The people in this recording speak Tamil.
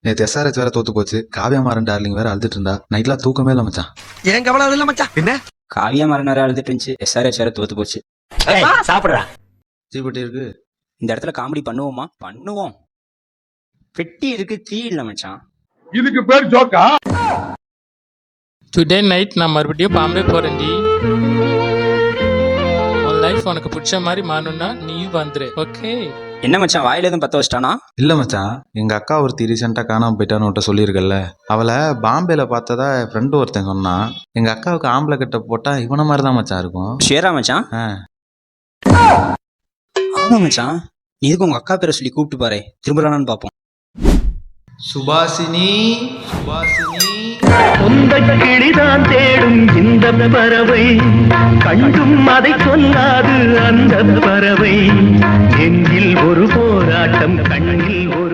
நேத்து SRH வேற தோத்து போச்சு. காவியா மாறன் டார்லிங் வேற அழுதுட்டு இருந்தா. நைட்லாம் தூக்கமே இல்ல மச்சான். ஏன் கவலை இல்ல மச்சான்? என்ன காவியா மரண அழுதுட்டு இருந்துச்சு, SRH வேற தோத்து போச்சு. சாப்பிடுறா தீப்பெட்டி இருக்கு. இந்த இடத்துல காமெடி பண்ணுவோமா? பண்ணுவோம். பெட்டி இருக்கு, தீ இல்ல மச்சான். இதுக்கு பேர் ஜோக்கா? டுடே நைட் நான் மறுபடியும் பாம்பே போறேன்டி. உன் லைஃப் உனக்கு பிடிச்ச மாதிரி மாறணும்னா நீ வந்துரு, ஓகே? என்ன மச்சான், வாயில எதுவும் பத்த வச்சிட்டானா? இல்ல மச்சான், எங்க அக்கா ஒருத்தி ரீசெண்டா காணாம போயிட்டான்னு உன்ட்ட சொல்லியிருக்கல. அவளை பாம்பேல பார்த்ததா என் ஃப்ரெண்டு ஒருத்தன் சொன்னான். எங்க அக்காவுக்கு ஆம்பளை கிட்ட போட்டா இவன மாதிரி தான் மச்சான் இருக்கும். ஷேரா மச்சான்? ஆமா மச்சான், நீ எதுக்கு உங்க அக்கா பேரை சொல்லி கூப்பிட்டு பாரு, திரும்பலான்னு பாப்போம். சுபாசினி, சுபாசினி. சொந்த கிளிதான் தேடும் இந்த பறவை, கண்டும் அதை சொல்லாது அந்த பறவை. நெஞ்சில் ஒரு போராட்டம், கண்ணில் ஒரு